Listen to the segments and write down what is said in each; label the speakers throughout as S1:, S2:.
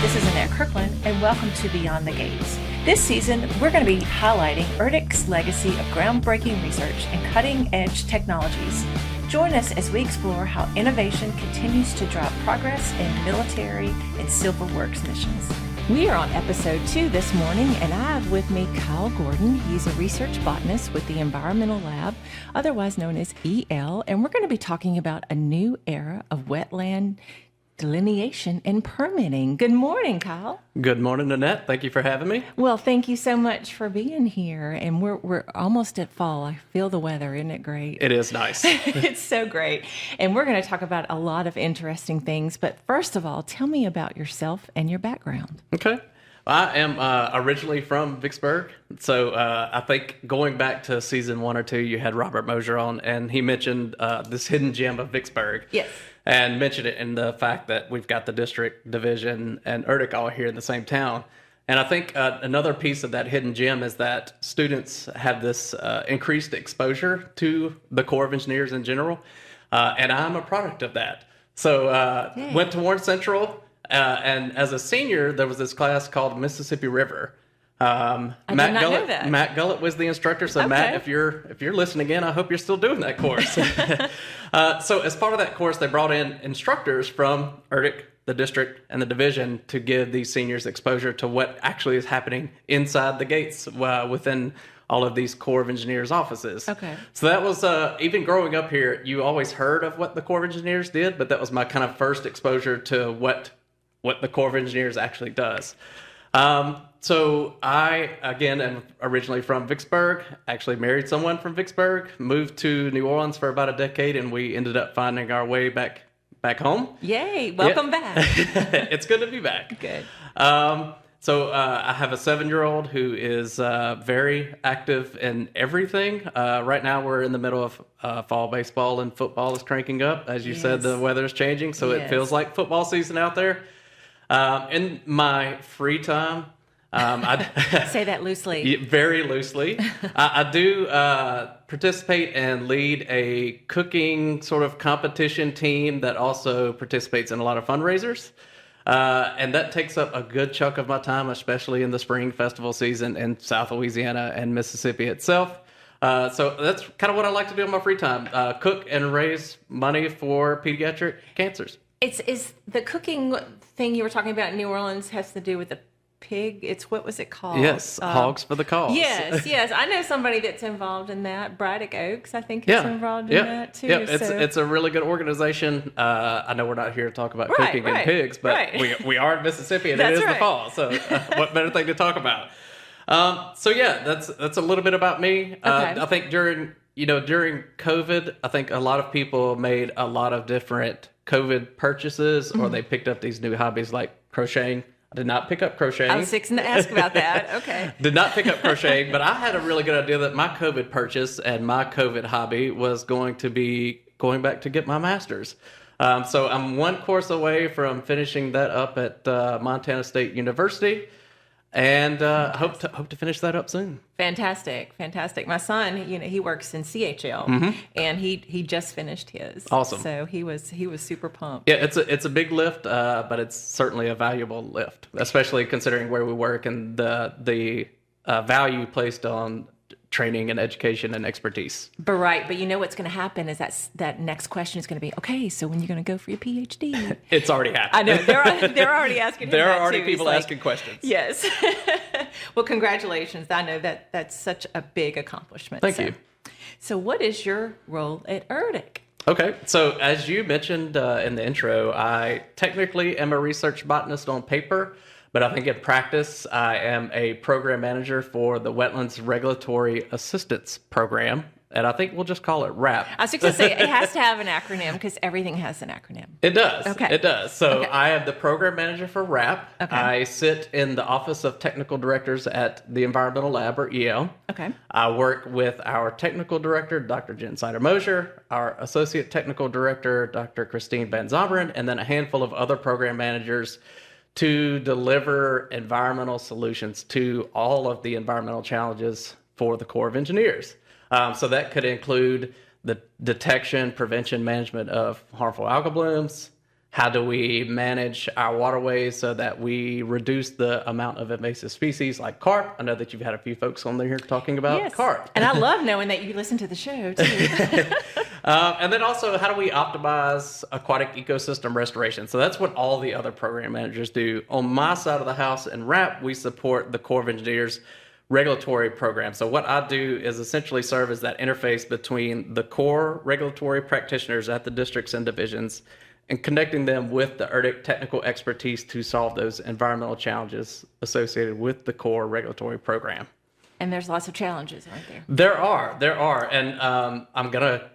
S1: This is Annette Kirkland, and welcome to Beyond the Gates. This season, we're going to be highlighting ERDC's legacy of groundbreaking research and cutting-edge technologies. Join us as we explore how innovation continues to drive progress in military and civil works missions. We are on episode 2 this morning, and I have with me Kyle Gordon. He's a research botanist with the Environmental Lab, otherwise known as EL, and we're going to be talking about a new era of wetland delineation and permitting. Good morning, Kyle.
S2: Good morning, Annette. Thank you for having me.
S1: Well, thank you so much for being here. And we're almost at fall. I feel the weather. Isn't it great?
S2: It is nice.
S1: It's so great. And we're going to talk about a lot of interesting things. But first of all, tell me about yourself and your background.
S2: Okay. I am originally from Vicksburg. So I think going back to season 1 or 2, you had Robert Mosier on, and he mentioned this hidden gem of Vicksburg.
S1: Yes.
S2: And mentioned it in the fact that we've got the district, division, and ERDC all here in the same town. And I think another piece of that hidden gem is that students have this increased exposure to the Corps of Engineers in general. And I'm a product of that. So went to Warren Central, and as a senior, there was this class called Mississippi River.
S1: I did not know that.
S2: Matt Gullett was the instructor. So
S1: okay.
S2: Matt, if you're listening in, I hope you're still doing that course. So as part of that course, they brought in instructors from ERDC, the district, and the division to give these seniors exposure to what actually is happening inside the gates within all of these Corps of Engineers offices.
S1: Okay.
S2: So that was, even growing up here, you always heard of what the Corps of Engineers did, but that was my kind of first exposure to what the Corps of Engineers actually does. So I, again, am originally from Vicksburg, actually married someone from Vicksburg, moved to New Orleans for about a decade, and we ended up finding our way back home.
S1: Yay. Welcome back.
S2: It's good to be back.
S1: Good.
S2: So I have a 7-year-old who is very active in everything. Right now we're in the middle of fall baseball, and football is cranking up. As you said, the weather is changing, so it feels like football season out there. In my free time, I
S1: say that loosely.
S2: Very loosely. I do participate and lead a cooking sort of competition team that also participates in a lot of fundraisers. And that takes up a good chunk of my time, especially in the spring festival season in South Louisiana and Mississippi itself. So that's kind of what I like to do in my free time, cook and raise money for pediatric cancers.
S1: Is the cooking thing you were talking about in New Orleans has to do with the pig? What was it called?
S2: Yes, Hogs for the Cause.
S1: Yes. I know somebody that's involved in that. Braddock Oaks, I think, is involved in that too.
S2: Yeah, it's a really good organization. I know we're not here to talk about cooking and pigs, but we are in Mississippi and it is the fall. So what better thing to talk about? That's a little bit about me. Okay. I think during COVID, I think a lot of people made a lot of different COVID purchases, or they picked up these new hobbies like crocheting. I did not pick up crocheting.
S1: I was fixing to ask about that. Okay.
S2: Did not pick up crocheting, but I had a really good idea that my COVID purchase and my COVID hobby was going to be going back to get my master's. So I'm one course away from finishing that up at Montana State University, and hope to finish that up soon.
S1: Fantastic. My son, he works in CHL, and he just finished his.
S2: Awesome.
S1: So he was super pumped.
S2: Yeah, it's a big lift, but it's certainly a valuable lift, especially considering where we work and the value placed on training and education and expertise.
S1: But what's going to happen is that next question is going to be, okay, so when you're going to go for your PhD?
S2: It's already happened.
S1: I know, they're already asking.
S2: There are already people asking questions.
S1: Yes. Well, congratulations. I know that's such a big accomplishment.
S2: Thank you.
S1: So what is your role at ERDC?
S2: Okay, so as you mentioned in the intro, I technically am a research botanist on paper, but I think in practice, I am a program manager for the Wetlands Regulatory Assistance program, and I think we'll just call it WRAP.
S1: I was just going to say, it has to have an acronym because everything has an acronym.
S2: It does.
S1: Okay.
S2: It does. So I am the program manager for WRAP.
S1: Okay.
S2: I sit in the Office of Technical Directors at the Environmental Lab, or EL.
S1: Okay.
S2: I work with our technical director, Dr. Jen Sider-Mosier, our associate technical director, Dr. Christine Van Zomeren, and then a handful of other program managers to deliver environmental solutions to all of the environmental challenges for the Corps of Engineers. So that could include the detection, prevention, management of harmful algal blooms, How do we manage our waterways so that we reduce the amount of invasive species like carp? I know that you've had a few folks on there talking about carp.
S1: And I love knowing that you listen to the show, too.
S2: And then also, how do we optimize aquatic ecosystem restoration? So that's what all the other program managers do. On my side of the house in RAP, we support the Corps of Engineers regulatory program. So what I do is essentially serve as that interface between the core regulatory practitioners at the districts and divisions and connecting them with the ERDIC technical expertise to solve those environmental challenges associated with the core regulatory program.
S1: And there's lots of challenges, aren't there?
S2: There are. And I'm going to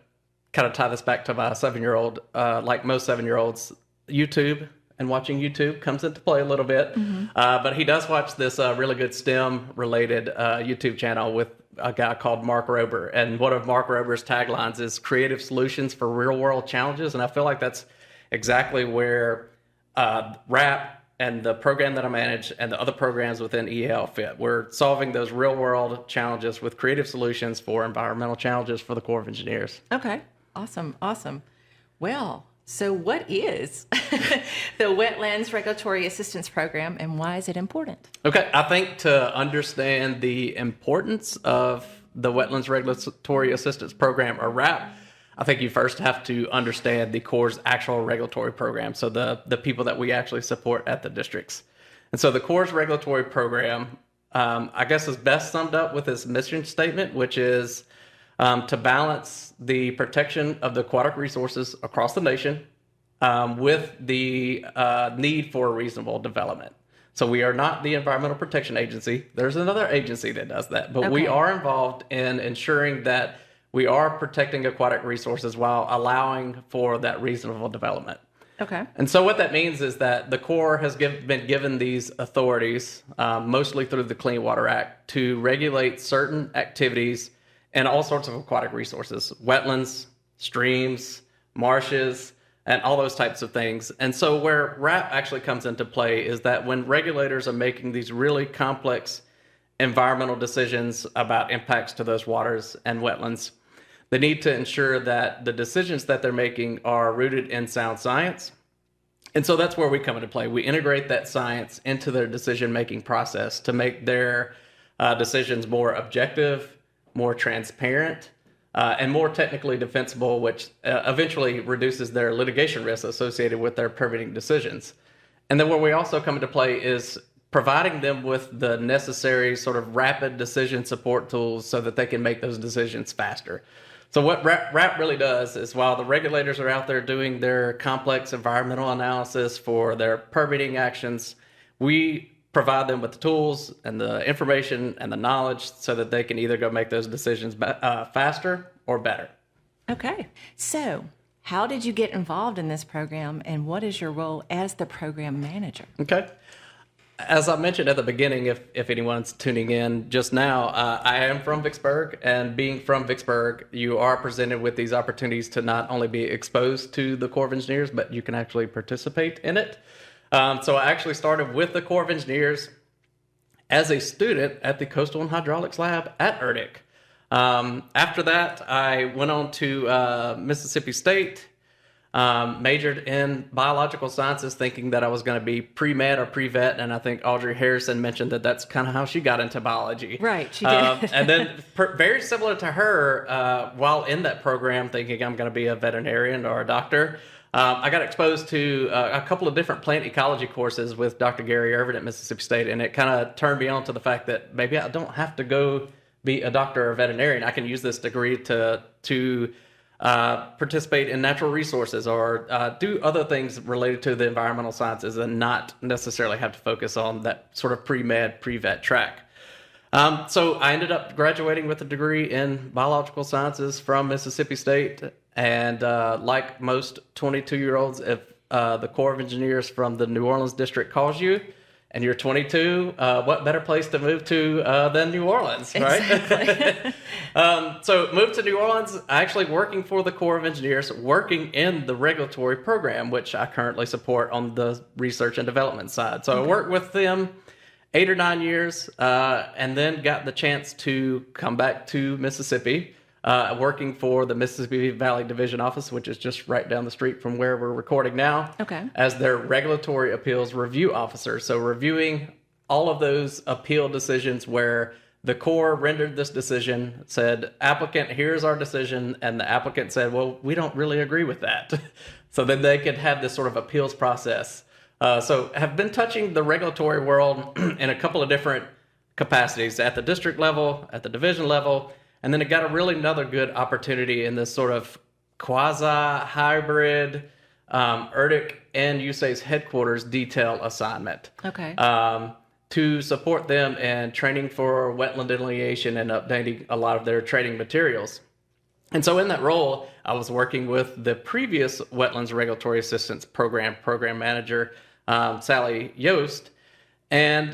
S2: kind of tie this back to my 7-year-old. Like most 7-year-olds, YouTube and watching YouTube comes into play a little bit. But he does watch this really good STEM-related YouTube channel with a guy called Mark Rober. And one of Mark Rober's taglines is creative solutions for real-world challenges. And I feel like that's exactly where RAP and the program that I manage and the other programs within EL fit. We're solving those real-world challenges with creative solutions for environmental challenges for the Corps of Engineers.
S1: Okay, awesome. Well, so what is the Wetlands Regulatory Assistance Program, and why is it important?
S2: Okay, I think to understand the importance of the Wetlands Regulatory Assistance Program, or RAP, I think you first have to understand the Corps' actual regulatory program, so the people that we actually support at the districts. And so the Corps' regulatory program, I guess, is best summed up with its mission statement, which is to balance the protection of the aquatic resources across the nation with the need for reasonable development. So we are not the Environmental Protection Agency. There's another agency that does that, but we are involved in ensuring that we are protecting aquatic resources while allowing for that reasonable development.
S1: Okay.
S2: And so what that means is that the Corps has been given these authorities, mostly through the Clean Water Act, to regulate certain activities and all sorts of aquatic resources, wetlands, streams, marshes, and all those types of things. And so where RAP actually comes into play is that when regulators are making these really complex environmental decisions about impacts to those waters and wetlands, they need to ensure that the decisions that they're making are rooted in sound science. And so that's where we come into play. We integrate that science into their decision-making process to make their decisions more objective, more transparent, and more technically defensible, which eventually reduces their litigation risks associated with their permitting decisions. And then where we also come into play is providing them with the necessary sort of rapid decision support tools so that they can make those decisions faster. So what RAP really does is, while the regulators are out there doing their complex environmental analysis for their permitting actions, we provide them with the tools and the information and the knowledge so that they can either go make those decisions faster or better. Okay.
S1: So how did you get involved in this program, and what is your role as the program manager?
S2: Okay. As I mentioned at the beginning, if anyone's tuning in just now, I am from Vicksburg, and being from Vicksburg, you are presented with these opportunities to not only be exposed to the Corps of Engineers, but you can actually participate in it. So I actually started with the Corps of Engineers as a student at the Coastal and Hydraulics Lab at ERDIC. After that, I went on to Mississippi State, majored in biological sciences, thinking that I was going to be pre-med or pre-vet, and I think Audrey Harrison mentioned that that's kind of how she got into biology.
S1: Right, she did.
S2: And then very similar to her, while in that program, thinking I'm going to be a veterinarian or a doctor, I got exposed to a couple of different plant ecology courses with Dr. Gary Irvin at Mississippi State, and it kind of turned me on to the fact that maybe I don't have to go be a doctor or a veterinarian. I can use this degree to participate in natural resources or do other things related to the environmental sciences and not necessarily have to focus on that sort of pre-med, pre-vet track. So I ended up graduating with a degree in biological sciences from Mississippi State. And like most 22-year-olds, if the Corps of Engineers from the New Orleans district calls you and you're 22, what better place to move to than New Orleans, right?
S1: Exactly.
S2: So moved to New Orleans, actually working for the Corps of Engineers, working in the regulatory program, which I currently support on the research and development side. So I worked with them 8 or 9 years, and then got the chance to come back to Mississippi working for the Mississippi Valley Division Office, which is just right down the street from where we're recording now, as their regulatory appeals review officer. So reviewing all of those appeal decisions where the Corps rendered this decision, said, applicant, here's our decision, and the applicant said, well, we don't really agree with that. So then they could have this sort of appeals process. So have been touching the regulatory world in a couple of different capacities, at the district level, at the division level, and then it got a really another good opportunity in this sort of quasi-hybrid ERDIC and USAID's headquarters detail assignment. To support them in training for wetland delineation and updating a lot of their training materials. And so in that role, I was working with the previous Wetlands Regulatory Assistance program manager, Sally Yost, and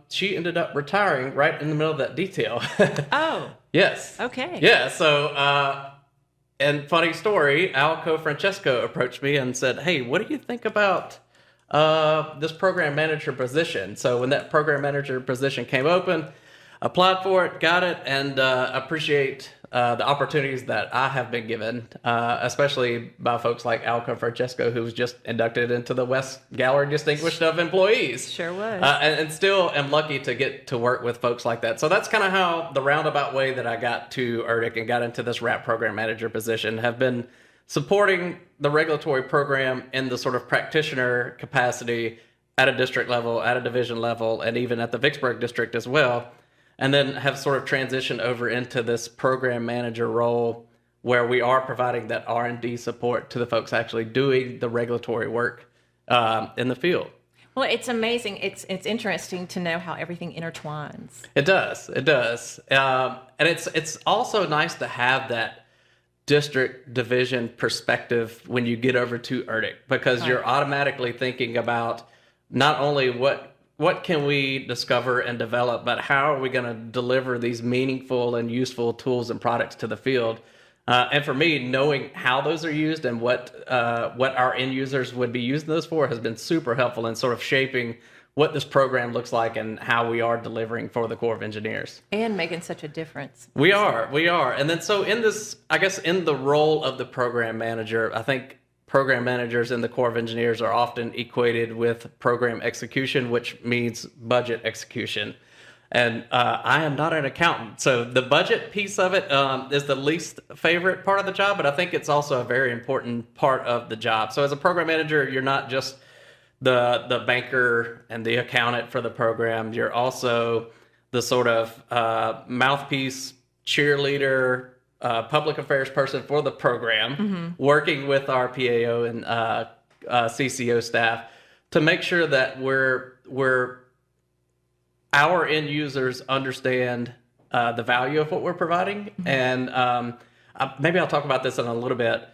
S2: she ended up retiring right in the middle of that detail.
S3: Oh.
S2: Yes.
S3: Okay.
S2: Yeah, so, and funny story, Alco Francesco approached me and said, hey, what do you think about this program manager position? So when that program manager position came open, applied for it, got it, and appreciate the opportunities that I have been given, especially by folks like Alco Francesco, who was just inducted into the West Gallery Distinguished of Employees.
S3: Sure was.
S2: And still am lucky to get to work with folks like that. So that's kind of how the roundabout way that I got to ERDIC and got into this RAP program manager position, have been supporting the regulatory program in the sort of practitioner capacity at a district level, at a division level, and even at the Vicksburg district as well. And then have sort of transitioned over into this program manager role where we are providing that R&D support to the folks actually doing the regulatory work in the field.
S3: Well, it's amazing. It's interesting to know how everything intertwines.
S2: It does. And it's also nice to have that district division perspective when you get over to ERDIC, because you're automatically thinking about not only what can we discover and develop, but how are we going to deliver these meaningful and useful tools and products to the field? And for me, knowing how those are used and what our end users would be using those for has been super helpful in sort of shaping what this program looks like and how we are delivering for the Corps of Engineers.
S3: And making such a difference.
S2: We are. And then so in this, I guess in the role of the program manager, I think program managers in the Corps of Engineers are often equated with program execution, which means budget execution. And I am not an accountant, so the budget piece of it is the least favorite part of the job, but I think it's also a very important part of the job. So as a program manager, you're not just the banker and the accountant for the program. You're also the sort of mouthpiece, cheerleader, public affairs person for the program, working with our PAO and CCO staff to make sure that our end users understand the value of what we're providing. And maybe I'll talk about this in a little bit.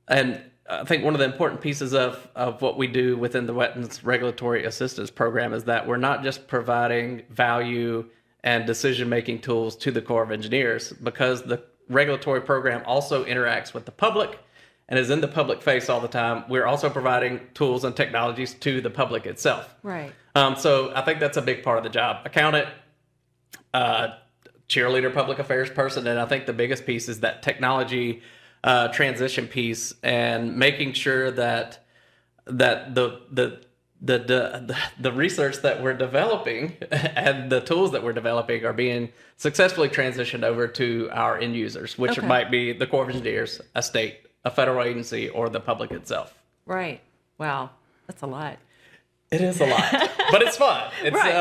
S2: And I think one of the important pieces of what we do within the Wetlands Regulatory Assistance Program is that we're not just providing value and decision-making tools to the Corps of Engineers, because the regulatory program also interacts with the public and is in the public face all the time. We're also providing tools and technologies to the public itself.
S3: Right.
S2: So I think that's a big part of the job. Accountant, cheerleader, public affairs person, and I think the biggest piece is that technology transition piece and making sure that the research that we're developing and the tools that we're developing are being successfully transitioned over to our end users, which might be the Corps of Engineers, a state, a federal agency, or the public itself.
S3: Right. Wow. That's a lot.
S2: It is a lot, but it's fun. It's,
S3: right.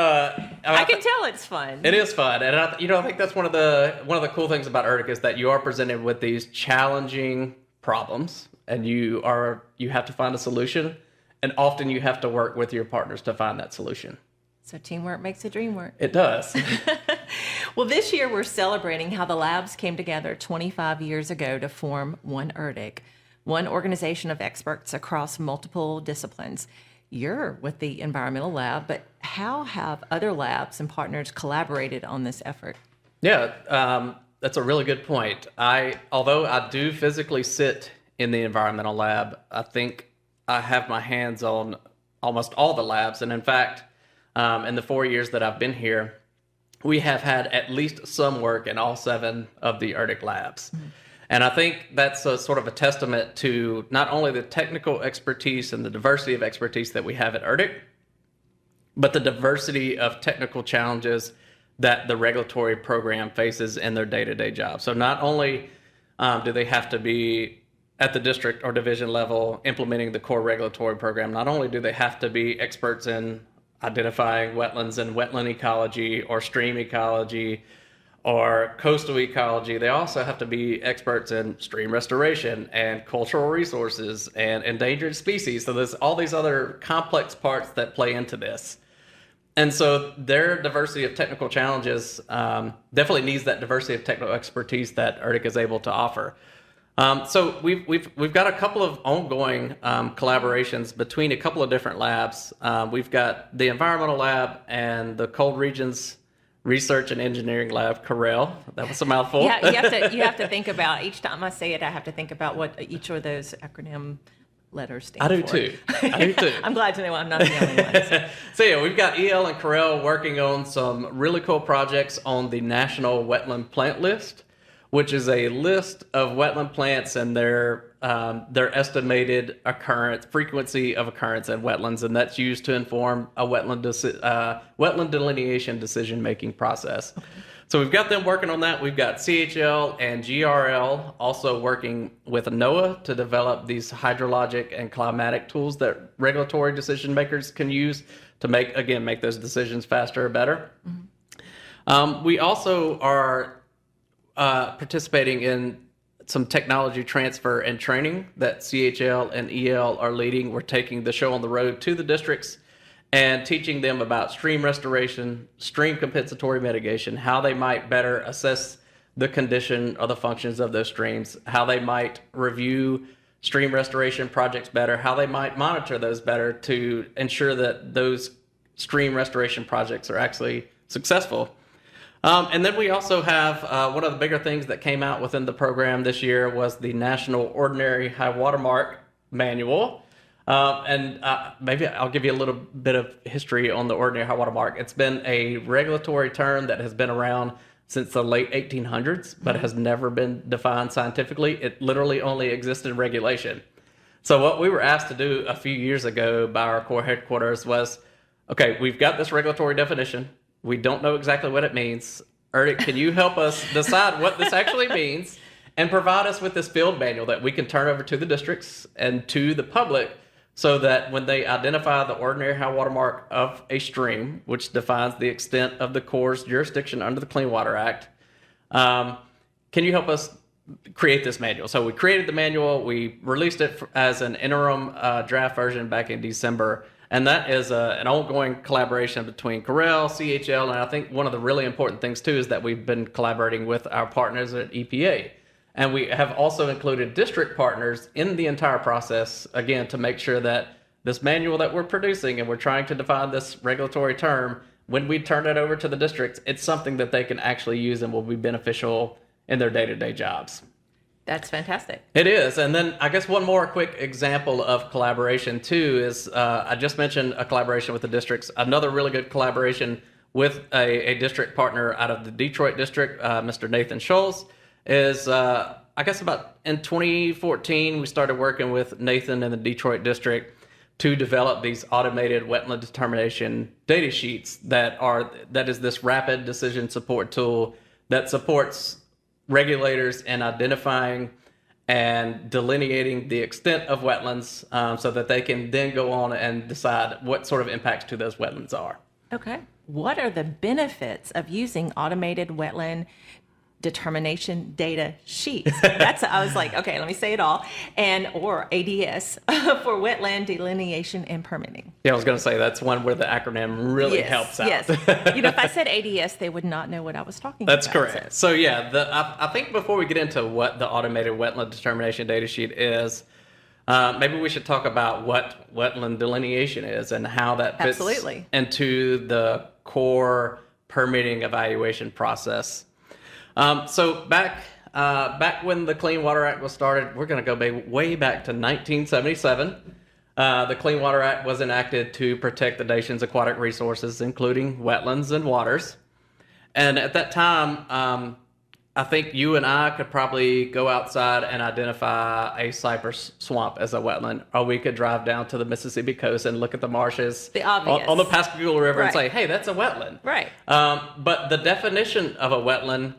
S3: I can tell it's fun.
S2: It is fun, and I think that's one of the cool things about ERDIC is that you are presented with these challenging problems, and you have to find a solution, and often you have to work with your partners to find that solution.
S3: So teamwork makes the dream work.
S2: It does.
S3: Well, this year we're celebrating how the labs came together 25 years ago to form one ERDIC, one organization of experts across multiple disciplines. You're with the environmental lab, but how have other labs and partners collaborated on this effort?
S2: Yeah, that's a really good point. Although I do physically sit in the environmental lab, I think I have my hands on almost all the labs. And in fact, in the 4 years that I've been here, we have had at least some work in all 7 of the ERDIC labs. And I think that's a sort of a testament to not only the technical expertise and the diversity of expertise that we have at ERDIC, but the diversity of technical challenges that the regulatory program faces in their day-to-day job. So not only do they have to be at the district or division level implementing the core regulatory program, not only do they have to be experts in identifying wetlands and wetland ecology or stream ecology or coastal ecology, they also have to be experts in stream restoration and cultural resources and endangered species. So there's all these other complex parts that play into this. And so their diversity of technical challenges definitely needs that diversity of technical expertise that ERDIC is able to offer. So we've got a couple of ongoing collaborations between a couple of different labs. We've got the environmental lab and the cold regions research and engineering lab, CORREL. That was a mouthful.
S3: Yeah, you have to think about, each time I say it, I have to think about what each of those acronym letters stand for.
S2: I do too.
S3: I'm glad to know I'm not the only one.
S2: So yeah, we've got EL and CORREL working on some really cool projects on the National Wetland Plant List, which is a list of wetland plants and their estimated frequency of occurrence in wetlands, and that's used to inform a wetland delineation decision-making process. Okay. So we've got them working on that. We've got CHL and GRL also working with NOAA to develop these hydrologic and climatic tools that regulatory decision makers can use to make those decisions faster or better. Mm-hmm. We also are participating in some technology transfer and training that CHL and EL are leading. We're taking the show on the road to the districts and teaching them about stream restoration, stream compensatory mitigation, how they might better assess the condition or the functions of those streams, how they might review stream restoration projects better, how they might monitor those better to ensure that those stream restoration projects are actually successful. And then we also have one of the bigger things that came out within the program this year was the National Ordinary High Watermark Manual. Maybe I'll give you a little bit of history on the Ordinary High Water Mark. It's been a regulatory term that has been around since the late 1800s, but has never been defined scientifically. It literally only existed in regulation. So what we were asked to do a few years ago by our core headquarters was, okay, we've got this regulatory definition. We don't know exactly what it means. ERDIC, can you help us decide what this actually means and provide us with this field manual that we can turn over to the districts and to the public, so that when they identify the ordinary high water mark of a stream, which defines the extent of the Corps' jurisdiction under the Clean Water Act, can you help us create this manual? So we created the manual. We released it as an interim draft version back in December. And that is an ongoing collaboration between CORREL, CHL, and I think one of the really important things, too, is that we've been collaborating with our partners at EPA. And we have also included district partners in the entire process, again, to make sure that this manual that we're producing and we're trying to define this regulatory term, when we turn it over to the districts, it's something that they can actually use and will be beneficial in their day-to-day jobs.
S3: That's fantastic.
S2: It is. And then I guess one more quick example of collaboration, too, is I just mentioned a collaboration with the districts. Another really good collaboration with a district partner out of the Detroit district, Mr. Nathan Scholes, is I guess about in 2014, we started working with Nathan in the Detroit district to develop these automated wetland determination data sheets that is this rapid decision support tool that supports regulators in identifying and delineating the extent of wetlands, so that they can then go on and decide what sort of impacts to those wetlands are.
S3: Okay. What are the benefits of using automated wetland determination data sheets? I was like, okay, let me say it all. Or ADS for wetland delineation and permitting.
S2: Yeah, I was going to say that's one where the acronym really helps out.
S3: Yes. If I said ADS, they would not know what I was talking
S2: That's
S3: about.
S2: That's correct. So yeah, I think before we get into what the automated wetland determination data sheet is, maybe we should talk about what wetland delineation is and how that fits into the core permitting evaluation process. So back when the Clean Water Act was started, we're going to go way back to 1977. The Clean Water Act was enacted to protect the nation's aquatic resources, including wetlands and waters. And at that time, I think you and I could probably go outside and identify a cypress swamp as a wetland, or we could drive down to the Mississippi coast and look at the marshes
S3: The obvious.
S2: on the Pascagoula River and
S3: Right.
S2: say, hey, that's a wetland.
S3: Right.
S2: But the definition of a wetland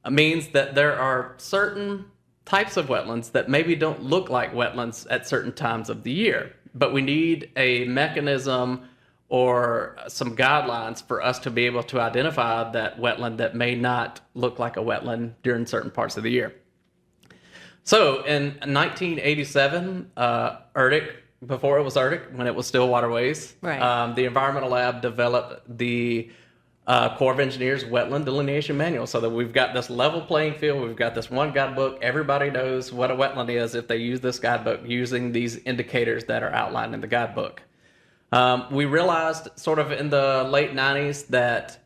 S2: means that there are certain types of wetlands that maybe don't look like wetlands at certain times of the year. But we need a mechanism or some guidelines for us to be able to identify that wetland that may not look like a wetland during certain parts of the year. So in 1987, ERDIC, before it was ERDIC, when it was still waterways,
S3: Right.
S2: the environmental lab developed the Corps of Engineers Wetland Delineation Manual, so that we've got this level playing field. We've got this one guidebook. Everybody knows what a wetland is if they use this guidebook using these indicators that are outlined in the guidebook. We realized sort of in the late 90s that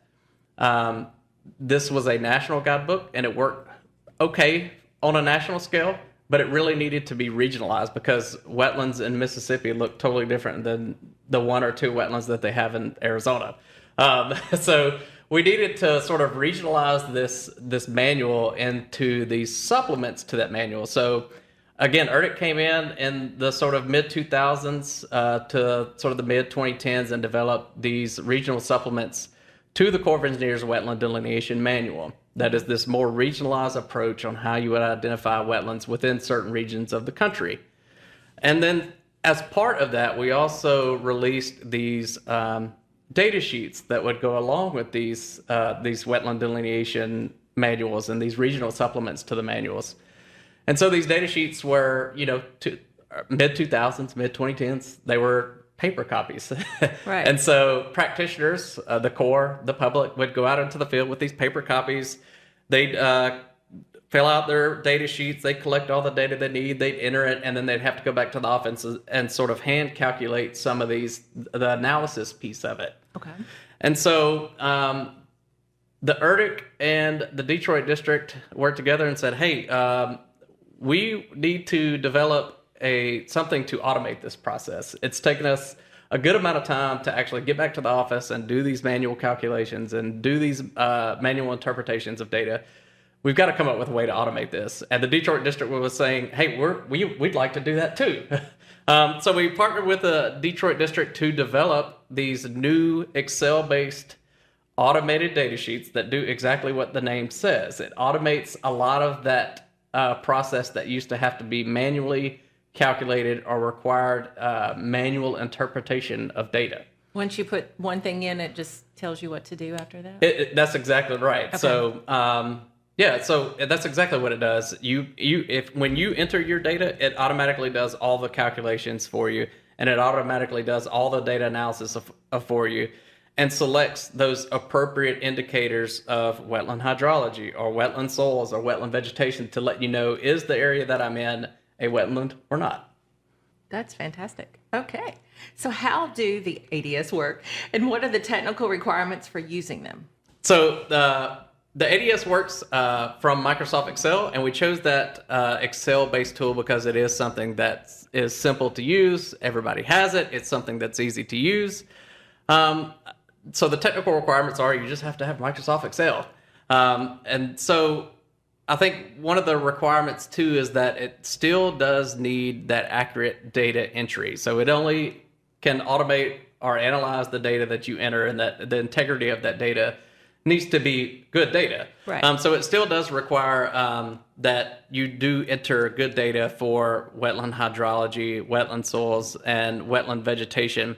S2: this was a national guidebook, and it worked okay on a national scale, but it really needed to be regionalized because wetlands in Mississippi look totally different than the one or two wetlands that they have in Arizona. So we needed to sort of regionalize this manual into these supplements to that manual. So again, ERDIC came in the sort of mid-2000s to sort of the mid-2010s and developed these regional supplements to the Corps of Engineers Wetland Delineation Manual. That is this more regionalized approach on how you would identify wetlands within certain regions of the country. And then as part of that, we also released these data sheets that would go along with these wetland delineation manuals and these regional supplements to the manuals. And so these data sheets were, mid-2000s, mid-2010s, they were paper copies.
S3: Right.
S2: And so practitioners, the Corps, the public, would go out into the field with these paper copies. They'd fill out their data sheets, they'd collect all the data they need, they'd enter it, and then they'd have to go back to the office and sort of hand calculate some of the analysis piece of it.
S3: Okay.
S2: And so the ERDIC and the Detroit District worked together and said, hey, we need to develop something to automate this process. It's taken us a good amount of time to actually get back to the office and do these manual calculations and do these manual interpretations of data. We've got to come up with a way to automate this. And the Detroit District was saying, hey, we'd like to do that too. So we partnered with the Detroit District to develop these new Excel-based automated data sheets that do exactly what the name says. It automates a lot of that process that used to have to be manually calculated or required manual interpretation of data.
S3: Once you put one thing in, it just tells you what to do after that?
S2: That's exactly right.
S3: Okay.
S2: So, so that's exactly what it does. When you enter your data, it automatically does all the calculations for you, and it automatically does all the data analysis for you, and selects those appropriate indicators of wetland hydrology or wetland soils or wetland vegetation to let you know, is the area that I'm in a wetland or not?
S3: That's fantastic. Okay. So how do the ADS work, and what are the technical requirements for using them?
S2: So the ADS works from Microsoft Excel, and we chose that Excel-based tool because it is something that is simple to use. Everybody has it. It's something that's easy to use. So the technical requirements are you just have to have Microsoft Excel. And so I think one of the requirements too is that it still does need that accurate data entry. So it only can automate or analyze the data that you enter, and that the integrity of that data needs to be good data.
S3: Right.
S2: So it still does require that you do enter good data for wetland hydrology, wetland soils, and wetland vegetation.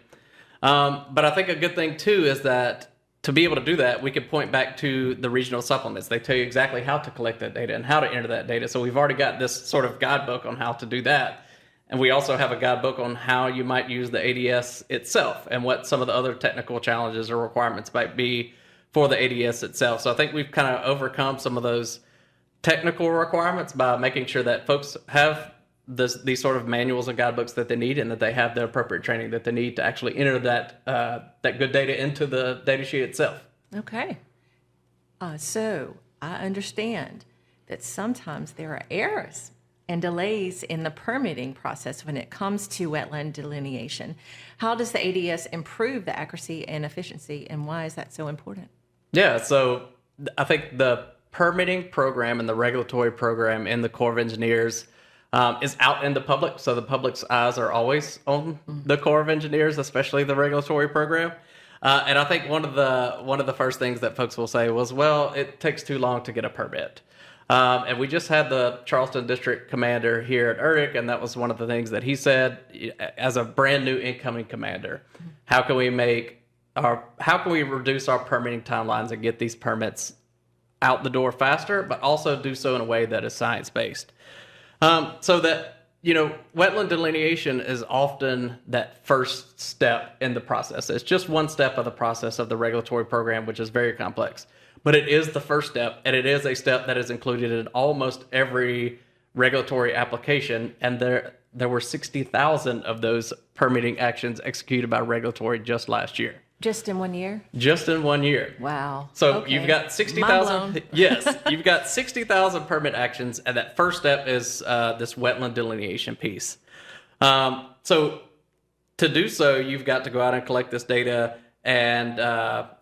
S2: But I think a good thing too is that to be able to do that, we could point back to the regional supplements. They tell you exactly how to collect that data and how to enter that data. So we've already got this sort of guidebook on how to do that. And we also have a guidebook on how you might use the ADS itself and what some of the other technical challenges or requirements might be for the ADS itself. So I think we've kind of overcome some of those technical requirements by making sure that folks have these sort of manuals and guidebooks that they need, and that they have the appropriate training that they need to actually enter that good data into the data sheet itself.
S3: Okay. So I understand that sometimes there are errors and delays in the permitting process when it comes to wetland delineation. How does the ADS improve the accuracy and efficiency, and why is that so important?
S2: Yeah, so I think the permitting program and the regulatory program in the Corps of Engineers is out in the public, so the public's eyes are always on the Corps of Engineers, especially the regulatory program. And I think one of the first things that folks will say was, well, it takes too long to get a permit. And we just had the Charleston District Commander here at ERDIC, and that was one of the things that he said as a brand new incoming commander. How can we reduce our permitting timelines and get these permits out the door faster, but also do so in a way that is science-based? So that, wetland delineation is often that first step in the process. It's just one step of the process of the regulatory program, which is very complex. But it is the first step, and it is a step that is included in almost every regulatory application. And there were 60,000 of those permitting actions executed by regulatory just last year.
S3: Just in 1 year?
S2: Just in 1 year.
S3: Wow.
S2: So
S3: okay.
S2: You've got 60,000. Yes, you've got 60,000 permit actions, and that first step is this wetland delineation piece. So to do so, you've got to go out and collect this data and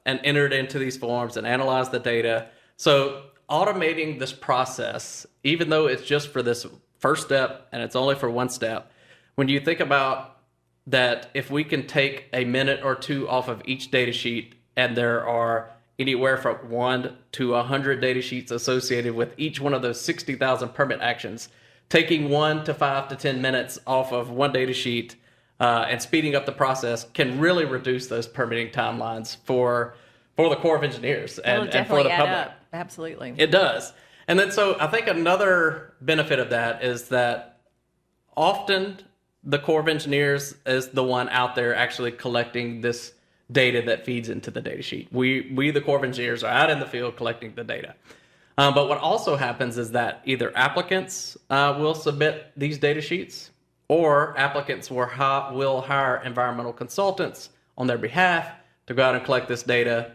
S2: enter it into these forms and analyze the data. So automating this process, even though it's just for this first step and it's only for one step, when you think about that, if we can take a minute or two off of each data sheet, and there are anywhere from 1 to 100 data sheets associated with each one of those 60,000 permit actions, taking 1 to 5 to 10 minutes off of one data sheet and speeding up the process can really reduce those permitting timelines for the Corps of Engineers and for the public.
S3: Up. Absolutely.
S2: It does. And then so I think another benefit of that is that often the Corps of Engineers is the one out there actually collecting this data that feeds into the data sheet. We the Corps of Engineers, are out in the field collecting the data. But what also happens is that either applicants will submit these data sheets, or applicants will hire environmental consultants on their behalf to go out and collect this data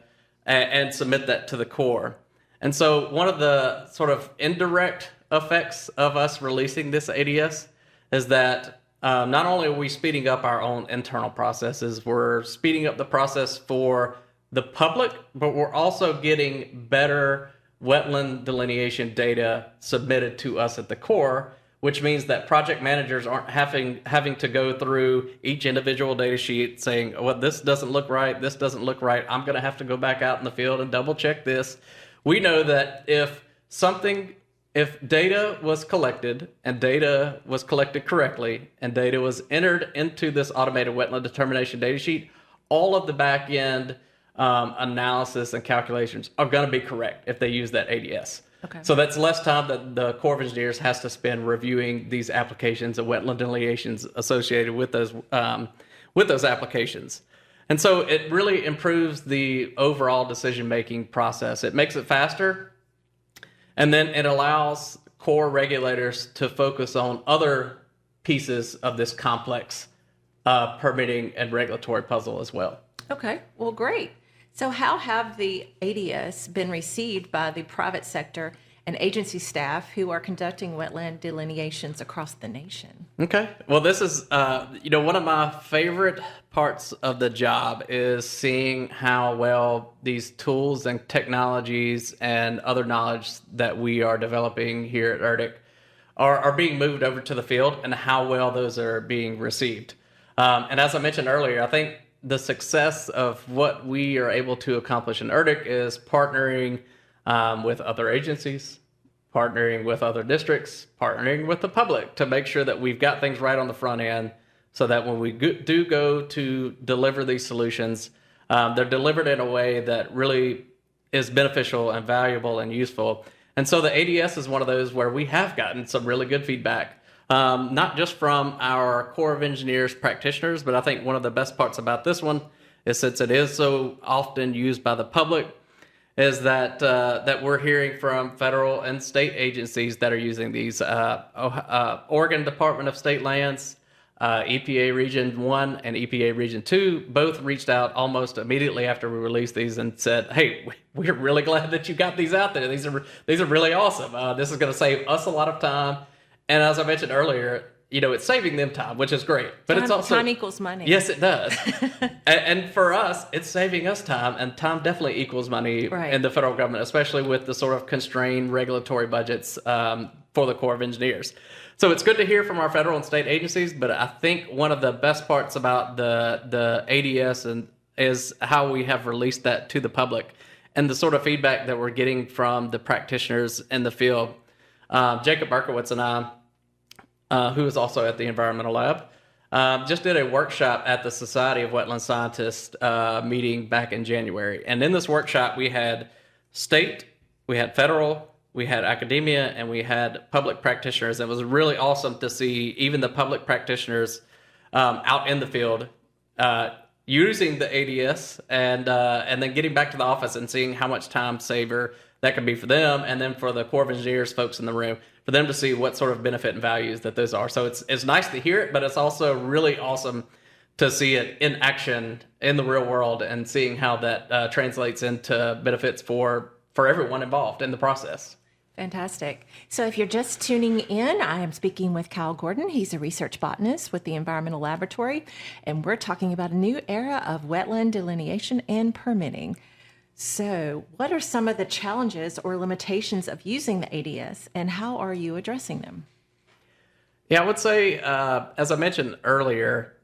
S2: and submit that to the Corps. And so one of the sort of indirect effects of us releasing this ADS is that not only are we speeding up our own internal processes, we're speeding up the process for the public, but we're also getting better wetland delineation data submitted to us at the Corps, which means that project managers aren't having to go through each individual data sheet saying, well, this doesn't look right, this doesn't look right, I'm going to have to go back out in the field and double check this. We know that if data was collected and data was collected correctly and data was entered into this automated wetland determination data sheet, all of the back end analysis and calculations are going to be correct if they use that ADS.
S3: Okay.
S2: So that's less time that the Corps of Engineers has to spend reviewing these applications and wetland delineations associated with those applications. And so it really improves the overall decision-making process. It makes it faster, and then it allows Corps regulators to focus on other pieces of this complex permitting and regulatory puzzle as well.
S3: Okay, well, great. So how have the ADS been received by the private sector and agency staff who are conducting wetland delineations across the nation?
S2: Okay. Well, this is, one of my favorite parts of the job is seeing how well these tools and technologies and other knowledge that we are developing here at ERDIC are being moved over to the field and how well those are being received. And as I mentioned earlier, I think the success of what we are able to accomplish in ERDIC is partnering with other agencies, partnering with other districts, partnering with the public to make sure that we've got things right on the front end so that when we do go to deliver these solutions, they're delivered in a way that really is beneficial and valuable and useful. And so the ADS is one of those where we have gotten some really good feedback, not just from our Corps of Engineers practitioners, but I think one of the best parts about this one is, since it is so often used by the public, is that we're hearing from federal and state agencies that are using these. Oregon Department of State Lands, EPA Region 1 and EPA Region 2 both reached out almost immediately after we released these and said, hey, we're really glad that you got these out there. These are really awesome. This is going to save us a lot of time. And as I mentioned earlier, it's saving them time, which is great. But it's also
S3: time equals money.
S2: Yes, it does. and for us, it's saving us time, and time definitely equals money in the federal government, especially with the sort of constrained regulatory budgets for the Corps of Engineers. So it's good to hear from our federal and state agencies, but I think one of the best parts about the ADS is how we have released that to the public and the sort of feedback that we're getting from the practitioners in the field. Jacob Berkowitz and I, who is also at the Environmental Lab, just did a workshop at the Society of Wetland Scientists meeting back in January. And in this workshop, we had state, we had federal, we had academia, and we had public practitioners. It was really awesome to see even the public practitioners out in the field using the ADS and then getting back to the office and seeing how much time saver that could be for them, and then for the Corps of Engineers folks in the room, for them to see what sort of benefit and values that those are. So it's nice to hear it, but it's also really awesome to see it in action in the real world and seeing how that translates into benefits for everyone involved in the process.
S3: Fantastic. So if you're just tuning in, I am speaking with Kyle Gordon. He's a research botanist with the Environmental Laboratory, and we're talking about a new era of wetland delineation and permitting. So what are some of the challenges or limitations of using the ADS, and how are you addressing them?
S2: Yeah, I would say, as I mentioned earlier,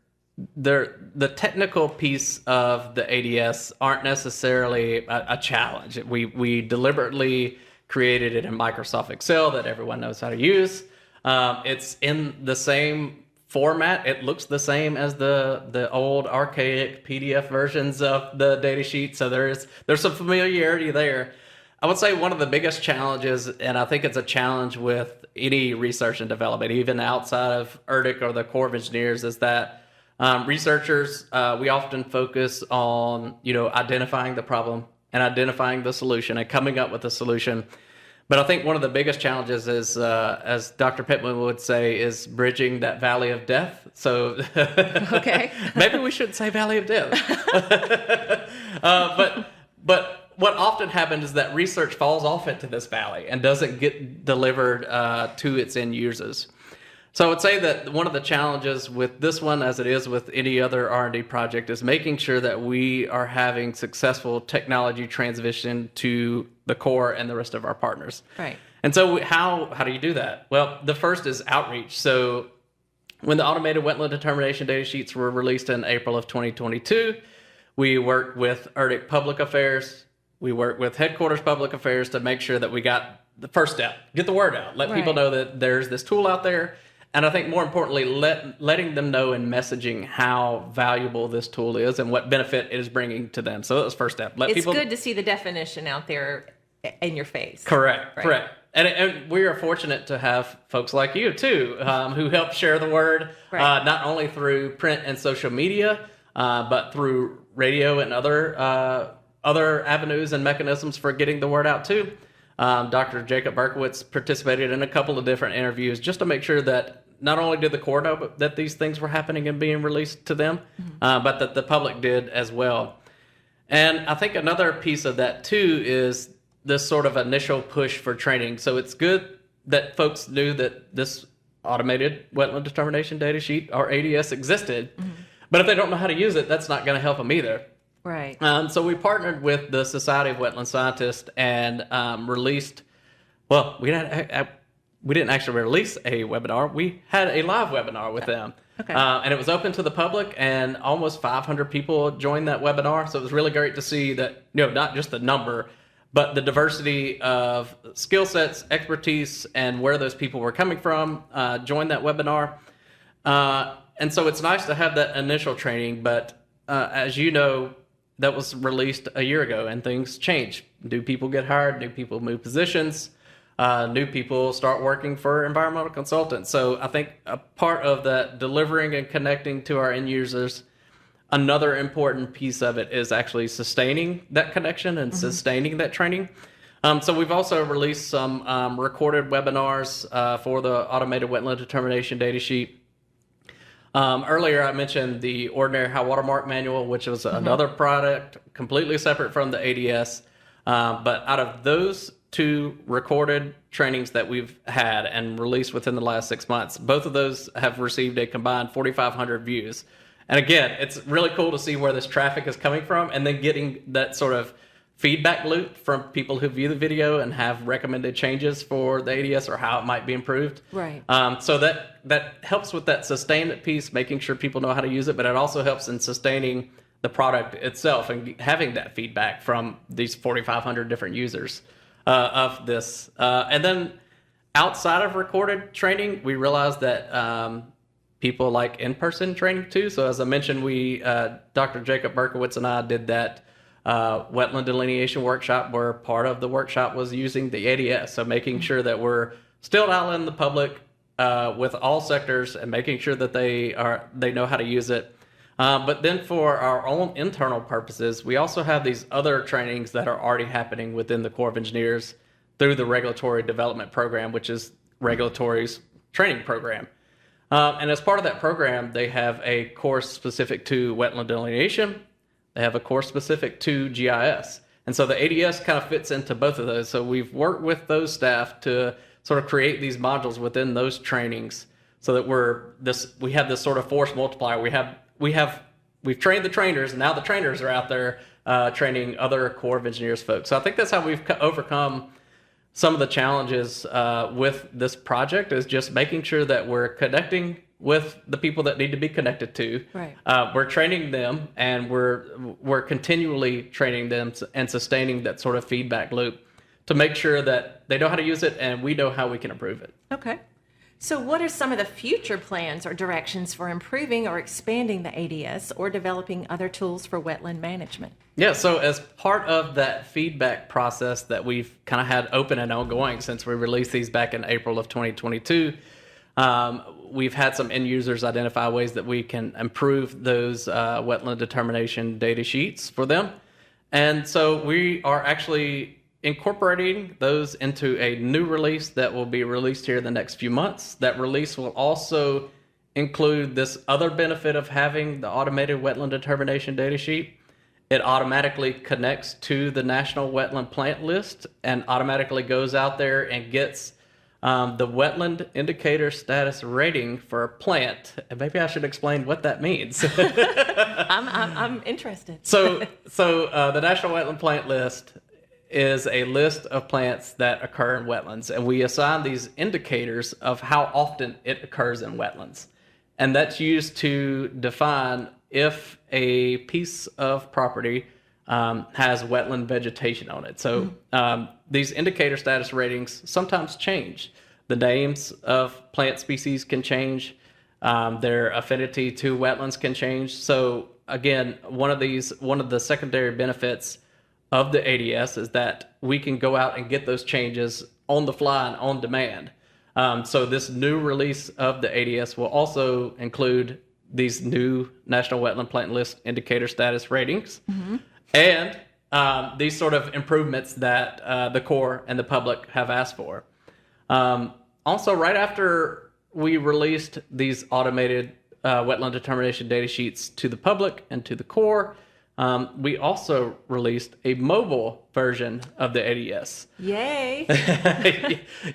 S2: the technical piece of the ADS aren't necessarily a challenge. We deliberately created it in Microsoft Excel that everyone knows how to use. It's in the same format. It looks the same as the old archaic PDF versions of the data sheet. So there's some familiarity there. I would say one of the biggest challenges, and I think it's a challenge with any research and development, even outside of ERDIC or the Corps of Engineers, is that researchers, we often focus on, identifying the problem and identifying the solution and coming up with a solution. But I think one of the biggest challenges is, as Dr. Pittman would say, is bridging that valley of death. So
S3: okay.
S2: Maybe we shouldn't say valley of death. But what often happens is that research falls off into this valley and doesn't get delivered to its end users. So I would say that one of the challenges with this one, as it is with any other R&D project, is making sure that we are having successful technology transition to the Corps and the rest of our partners.
S3: Right.
S2: And so how do you do that? Well, the first is outreach. So when the automated wetland determination data sheets were released in April of 2022, we worked with ERDIC Public Affairs. We worked with Headquarters Public Affairs to make sure that we got the first step, get the word out, let people know that there's this tool out there. And I think more importantly, letting them know in messaging how valuable this tool is and what benefit it is bringing to them. So that was the first step.
S3: It's good to see the definition out there in your face.
S2: Correct. And we are fortunate to have folks like you, too, who help share the word, not only through print and social media, but through radio and other avenues and mechanisms for getting the word out, too. Dr. Jacob Berkowitz participated in a couple of different interviews just to make sure that not only did the Corps know that these things were happening and being released to them, but that the public did as well. And I think another piece of that, too, is this sort of initial push for training. So it's good that folks knew that this automated wetland determination data sheet, or ADS, existed. But if they don't know how to use it, that's not going to help them either.
S3: Right.
S2: So we partnered with the Society of Wetland Scientists and released, well, we didn't actually release a webinar. We had a live webinar with them.
S3: Okay.
S2: And it was open to the public, and almost 500 people joined that webinar. So it was really great to see that, not just the number, but the diversity of skill sets, expertise, and where those people were coming from joined that webinar. And so it's nice to have that initial training, but as you know, that was released a year ago, and things change. New people get hired, new people move positions, new people start working for environmental consultants. So I think a part of that delivering and connecting to our end users, another important piece of it is actually sustaining that connection and sustaining that training. So we've also released some recorded webinars for the automated wetland determination data sheet. Earlier, I mentioned the Ordinary High Watermark Manual, which was another product completely separate from the ADS. But out of those two recorded trainings that we've had and released within the last 6 months, both of those have received a combined 4,500 views. And again, it's really cool to see where this traffic is coming from and then getting that sort of feedback loop from people who view the video and have recommended changes for the ADS or how it might be improved.
S3: Right.
S2: So that helps with that sustainment piece, making sure people know how to use it, but it also helps in sustaining the product itself and having that feedback from these 4,500 different users of this. And then outside of recorded training, we realized that people like in-person training too. So as I mentioned, Dr. Jacob Berkowitz and I did that wetland delineation workshop where part of the workshop was using the ADS. So making sure that we're still out in the public with all sectors and making sure that they know how to use it. But then for our own internal purposes, we also have these other trainings that are already happening within the Corps of Engineers through the Regulatory Development Program, which is Regulatory's training program. And as part of that program, they have a course specific to wetland delineation. They have a course specific to GIS. And so the ADS kind of fits into both of those. So we've worked with those staff to sort of create these modules within those trainings so that we have this sort of force multiplier. We've trained the trainers, and now the trainers are out there training other Corps of Engineers folks. So I think that's how we've overcome some of the challenges with this project, is just making sure that we're connecting with the people that need to be connected to.
S3: Right.
S2: We're training them, and we're continually training them and sustaining that sort of feedback loop to make sure that they know how to use it and we know how we can improve it.
S3: Okay. So what are some of the future plans or directions for improving or expanding the ADS or developing other tools for wetland management?
S2: Yeah, so as part of that feedback process that we've kind of had open and ongoing since we released these back in April of 2022, we've had some end users identify ways that we can improve those wetland determination data sheets for them. And so we are actually incorporating those into a new release that will be released here in the next few months. That release will also include this other benefit of having the automated wetland determination data sheet. It automatically connects to the National Wetland Plant List and automatically goes out there and gets the wetland indicator status rating for a plant. And maybe I should explain what that means.
S3: I'm interested.
S2: So the National Wetland Plant List is a list of plants that occur in wetlands, and we assign these indicators of how often it occurs in wetlands. And that's used to define if a piece of property has wetland vegetation on it. So these indicator status ratings sometimes change. The names of plant species can change. Their affinity to wetlands can change. So again, one of the secondary benefits of the ADS is that we can go out and get those changes on the fly and on demand. So this new release of the ADS will also include these new National Wetland Plant List indicator status ratings and these sort of improvements that the Corps and the public have asked for. Also, right after we released these automated wetland determination data sheets to the public and to the Corps, we also released a mobile version of the ADS.
S3: Yay.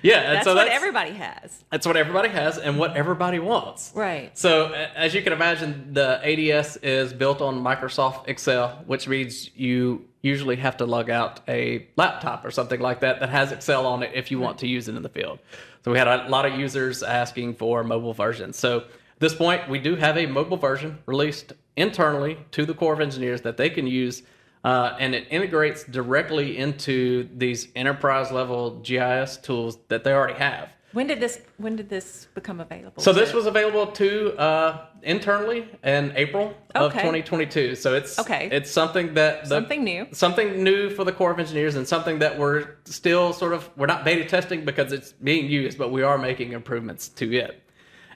S2: Yeah.
S3: That's what everybody has.
S2: That's what everybody has and what everybody wants.
S3: Right.
S2: So as you can imagine, the ADS is built on Microsoft Excel, which means you usually have to lug out a laptop or something like that has Excel on it if you want to use it in the field. So we had a lot of users asking for mobile versions. So at this point, we do have a mobile version released internally to the Corps of Engineers that they can use, and it integrates directly into these enterprise-level GIS tools that they already have.
S3: When did this become available?
S2: So this was available to internally in April of 2022. So it's something that
S3: something
S2: new for the Corps of Engineers, and something that we're still we're not beta testing because it's being used, but we are making improvements to it.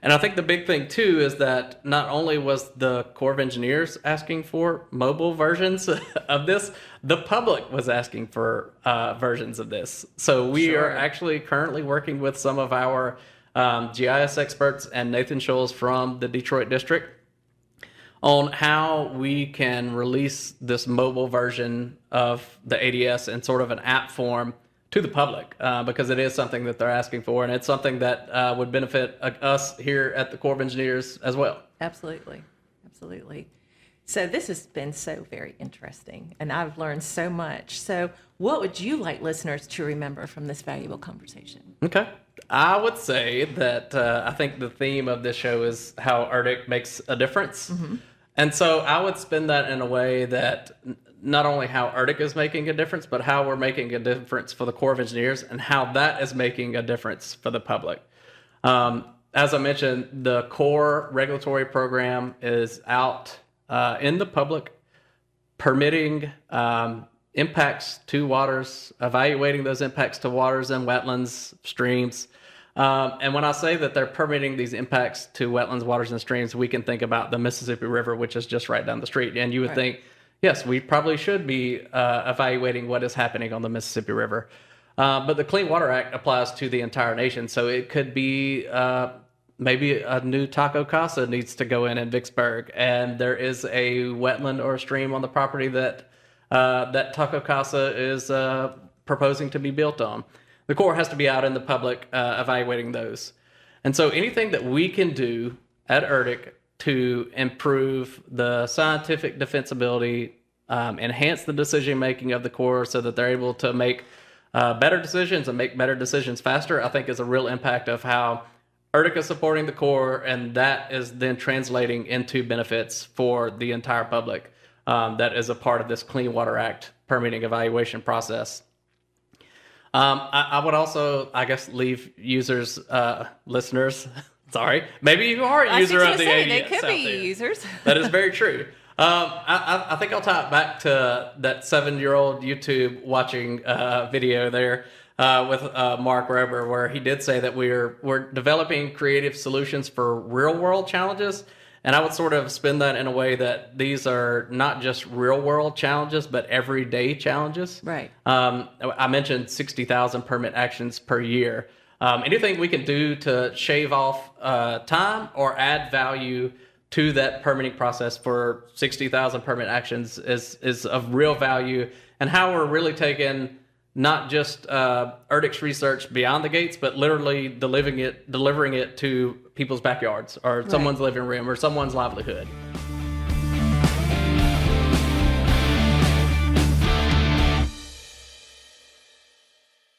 S2: And I think the big thing too is that not only was the Corps of Engineers asking for mobile versions of this, the public was asking for versions of this. So we are actually currently working with some of our GIS experts and Nathan Scholes from the Detroit district on how we can release this mobile version of the ADS in sort of an app form to the public because it is something that they're asking for, and it's something that would benefit us here at the Corps of Engineers as well.
S3: Absolutely. Absolutely. So this has been so very interesting, and I've learned so much. So what would you like listeners to remember from this valuable conversation?
S2: Okay. I would say that I think the theme of this show is how ERDIC makes a difference. Mm-hmm. And so I would spin that in a way that not only how ERDIC is making a difference, but how we're making a difference for the Corps of Engineers and how that is making a difference for the public. As I mentioned, the Corps regulatory program is out in the public, permitting impacts to waters, evaluating those impacts to waters and wetlands, streams. And when I say that they're permitting these impacts to wetlands, waters, and streams, we can think about the Mississippi River, which is just right down the street. And you would think, yes, we probably should be evaluating what is happening on the Mississippi River. But the Clean Water Act applies to the entire nation. So it could be maybe a new taco casa needs to go in Vicksburg, and there is a wetland or a stream on the property that that taco casa is proposing to be built on. The Corps has to be out in the public evaluating those. And so anything that we can do at ERDIC to improve the scientific defensibility, enhance the decision-making of the Corps so that they're able to make better decisions and make better decisions faster, I think is a real impact of how ERDIC is supporting the Corps, and that is then translating into benefits for the entire public that is a part of this Clean Water Act permitting evaluation process. I would also, I guess, leave users, listeners, sorry, maybe you are a user of the ADS.
S3: They could be users.
S2: That is very true. I think I'll tie it back to that 7-year-old YouTube watching video there with Mark Rober, where he did say that we're developing creative solutions for real world challenges. And I would sort of spin that in a way that these are not just real world challenges, but everyday challenges.
S3: Right.
S2: I mentioned 60,000 permit actions per year. Anything we can do to shave off time or add value to that permitting process for 60,000 permit actions is of real value, and how we're really taking not just ERDIC's research beyond the gates, but literally delivering it to people's backyards or someone's living room or someone's livelihood.